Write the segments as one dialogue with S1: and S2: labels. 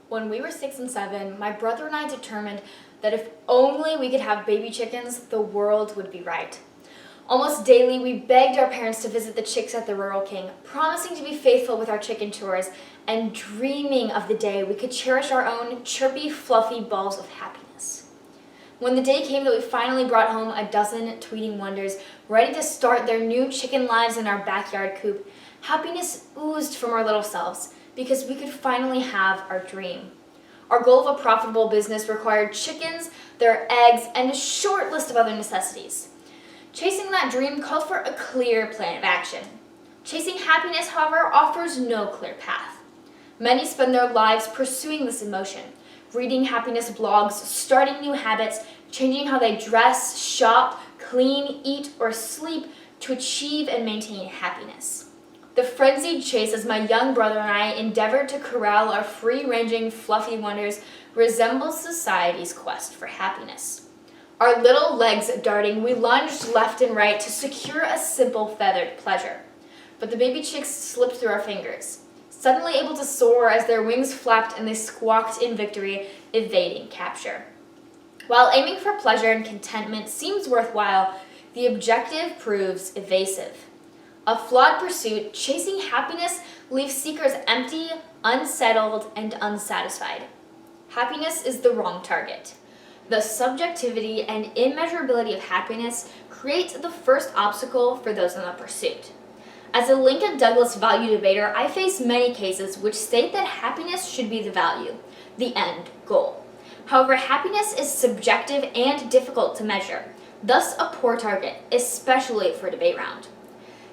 S1: When we were 6 and 7, my brother and I determined that if only we could have baby chickens, the world would be right. Almost daily, we begged our parents to visit the chicks at the Rural King, promising to be faithful with our chicken chores and dreaming of the day we could cherish our own chirpy, fluffy balls of happiness. When the day came that we finally brought home a dozen tweeting wonders, ready to start their new chicken lives in our backyard coop, happiness oozed from our little selves because we could finally have our dream. Our goal of a profitable business required chickens, their eggs, and a short list of other necessities. Chasing that dream called for a clear plan of action. Chasing happiness, however, offers no clear path. Many spend their lives pursuing this emotion, reading happiness blogs, starting new habits, changing how they dress, shop, clean, eat, or sleep to achieve and maintain happiness. The frenzied chase as my young brother and I endeavored to corral our free-ranging, fluffy wonders resembles society's quest for happiness. Our little legs darting, we lunged left and right to secure a simple feathered pleasure. But the baby chicks slipped through our fingers, suddenly able to soar as their wings flapped and they squawked in victory, evading capture. While aiming for pleasure and contentment seems worthwhile, the objective proves evasive. A flawed pursuit, chasing happiness leaves seekers empty, unsettled, and unsatisfied. Happiness is the wrong target. The subjectivity and immeasurability of happiness create the first obstacle for those in the pursuit. As a Lincoln Douglas value debater, I face many cases which state that happiness should be the value, the end goal. However, happiness is subjective and difficult to measure, thus a poor target, especially for a debate round.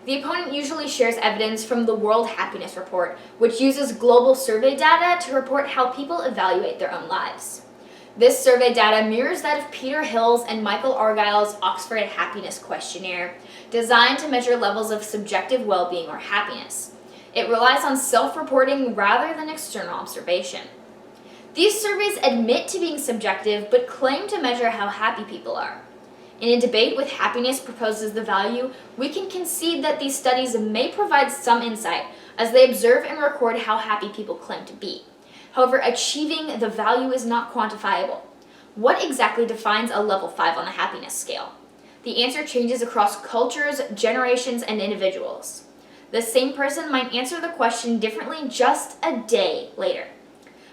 S1: The opponent usually shares evidence from the World Happiness Report, which uses global survey data to report how people evaluate their own lives. This survey data mirrors that of Peter Hill's and Michael Argyle's Oxford Happiness Questionnaire, designed to measure levels of subjective well-being or happiness. It relies on self-reporting rather than external observation. These surveys admit to being subjective, but claim to measure how happy people are. In a debate with happiness proposed as the value, we can concede that these studies may provide some insight as they observe and record how happy people claim to be. However, achieving the value is not quantifiable. What exactly defines a level 5 on the happiness scale? The answer changes across cultures, generations, and individuals. The same person might answer the question differently just a day later.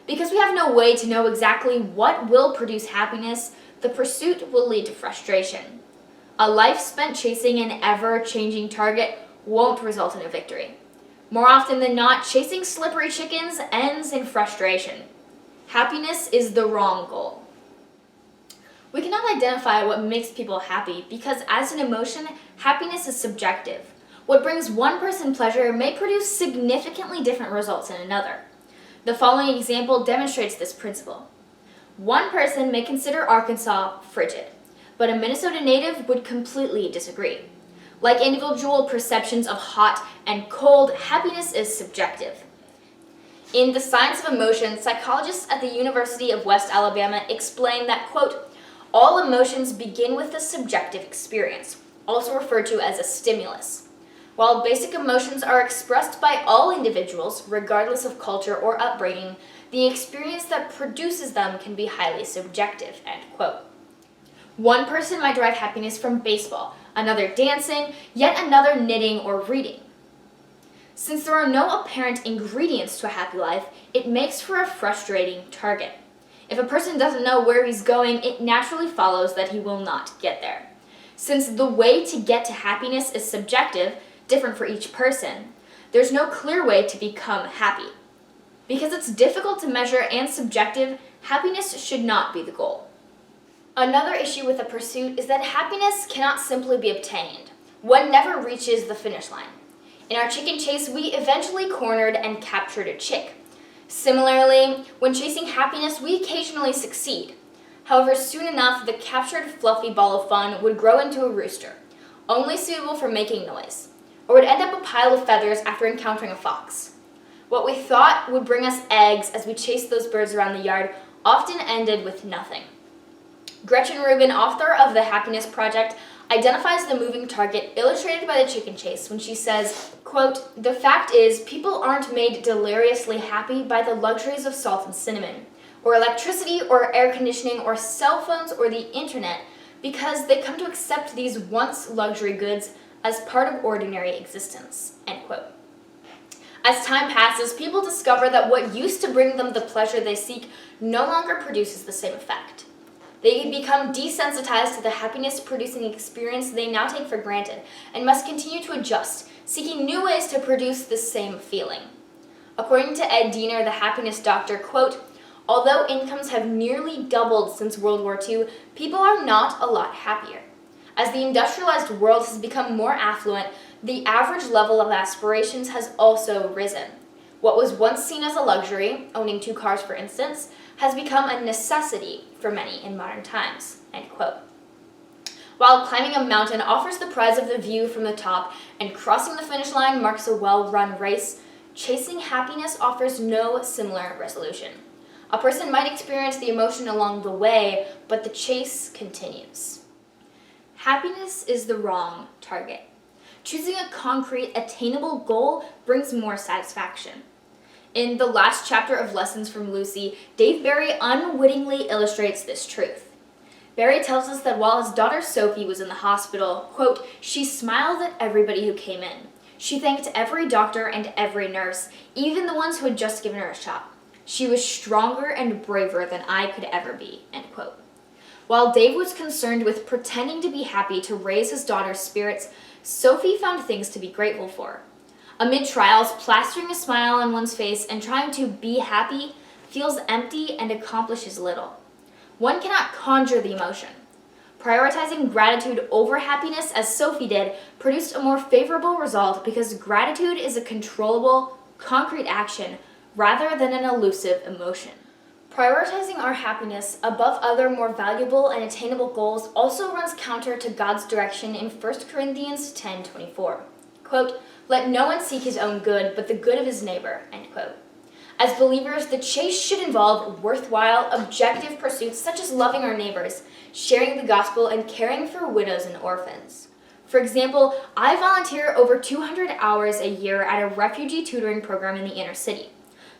S1: Because we have no way to know exactly what will produce happiness, the pursuit will lead to frustration. A life spent chasing an ever-changing target won't result in a victory. More often than not, chasing slippery chickens ends in frustration. Happiness is the wrong goal. We cannot identify what makes people happy because as an emotion, happiness is subjective. What brings one person pleasure may produce significantly different results in another. The following example demonstrates this principle. One person may consider Arkansas frigid, but a Minnesota native would completely disagree. Like individual perceptions of hot and cold, happiness is subjective. In The Science of Emotion, psychologists at the University of West Alabama explain that, quote, all emotions begin with a subjective experience, also referred to as a stimulus. While basic emotions are expressed by all individuals, regardless of culture or upbringing, the experience that produces them can be highly subjective, end quote. One person might derive happiness from baseball, another dancing, yet another knitting or reading. Since there are no apparent ingredients to a happy life, it makes for a frustrating target. If a person doesn't know where he's going, it naturally follows that he will not get there. Since the way to get to happiness is subjective, different for each person, there's no clear way to become happy. Because it's difficult to measure and subjective, happiness should not be the goal. Another issue with the pursuit is that happiness cannot simply be obtained. One never reaches the finish line. In our chicken chase, we eventually cornered and captured a chick. Similarly, when chasing happiness, we occasionally succeed. However, soon enough, the captured fluffy ball of fun would grow into a rooster, only suitable for making noise, or would end up a pile of feathers after encountering a fox. What we thought would bring us eggs as we chased those birds around the yard often ended with nothing. Gretchen Rubin, author of The Happiness Project, identifies the moving target illustrated by the chicken chase when she says, quote, "The fact is, people aren't made deliriously happy by the luxuries of salt and cinnamon, or electricity, or air conditioning, or cell phones, or the internet, because they come to accept these once luxury goods as part of ordinary existence," end quote. As time passes, people discover that what used to bring them the pleasure they seek no longer produces the same effect. They become desensitized to the happiness-producing experience they now take for granted and must continue to adjust, seeking new ways to produce the same feeling. According to Ed Diener, the happiness doctor, quote, "Although incomes have nearly doubled since World War II, people are not a lot happier. As the industrialized world has become more affluent, the average level of aspirations has also risen. What was once seen as a luxury, owning 2 cars for instance, has become a necessity for many in modern times," end quote. While climbing a mountain offers the prize of the view from the top and crossing the finish line marks a well-run race, chasing happiness offers no similar resolution. A person might experience the emotion along the way, but the chase continues. Happiness is the wrong target. Choosing a concrete, attainable goal brings more satisfaction. In the last chapter of Lessons from Lucy, Dave Barry unwittingly illustrates this truth. Barry tells us that while his daughter Sophie was in the hospital, quote, "She smiled at everybody who came in. She thanked every doctor and every nurse, even the ones who had just given her a shot. She was stronger and braver than I could ever be," end quote. While Dave was concerned with pretending to be happy to raise his daughter's spirits, Sophie found things to be grateful for. Amid trials, plastering a smile on one's face and trying to be happy feels empty and accomplishes little. One cannot conjure the emotion. Prioritizing gratitude over happiness, as Sophie did, produced a more favorable result because gratitude is a controllable, concrete action rather than an elusive emotion. Prioritizing our happiness above other more valuable and attainable goals also runs counter to God's direction in 1 Corinthians 10:24. Quote, "Let no one seek his own good, but the good of his neighbor," end quote. As believers, the chase should involve worthwhile, objective pursuits such as loving our neighbors, sharing the gospel, and caring for widows and orphans. For example, I volunteer over 200 hours a year at a refugee tutoring program in the inner city.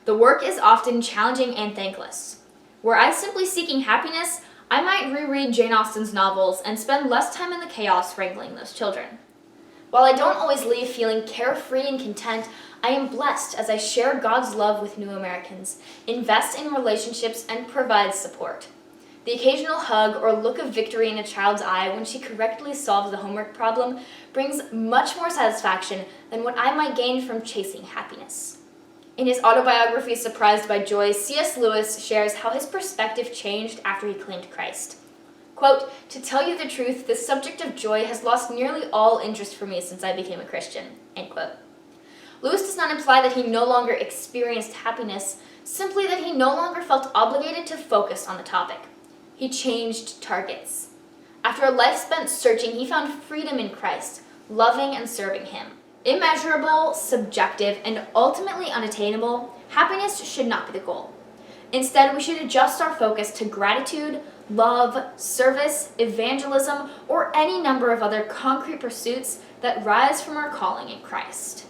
S1: The work is often challenging and thankless. Were I simply seeking happiness, I might reread Jane Austen's novels and spend less time in the chaos wrangling those children. While I don't always leave feeling carefree and content, I am blessed as I share God's love with new Americans, invest in relationships, and provide support. The occasional hug or look of victory in a child's eye when she correctly solves the homework problem brings much more satisfaction than what I might gain from chasing happiness. In his autobiography, Surprised by Joy, C.S. Lewis shares how his perspective changed after he claimed Christ. Quote, "To tell you the truth, the subject of joy has lost nearly all interest for me since I became a Christian," end quote. Lewis does not imply that he no longer experienced happiness, simply that he no longer felt obligated to focus on the topic. He changed targets. After a life spent searching, he found freedom in Christ, loving and serving him. Immeasurable, subjective, and ultimately unattainable, happiness should not be the goal. Instead, we should adjust our focus to gratitude, love, service, evangelism, or any number of other concrete pursuits that rise from our calling in Christ.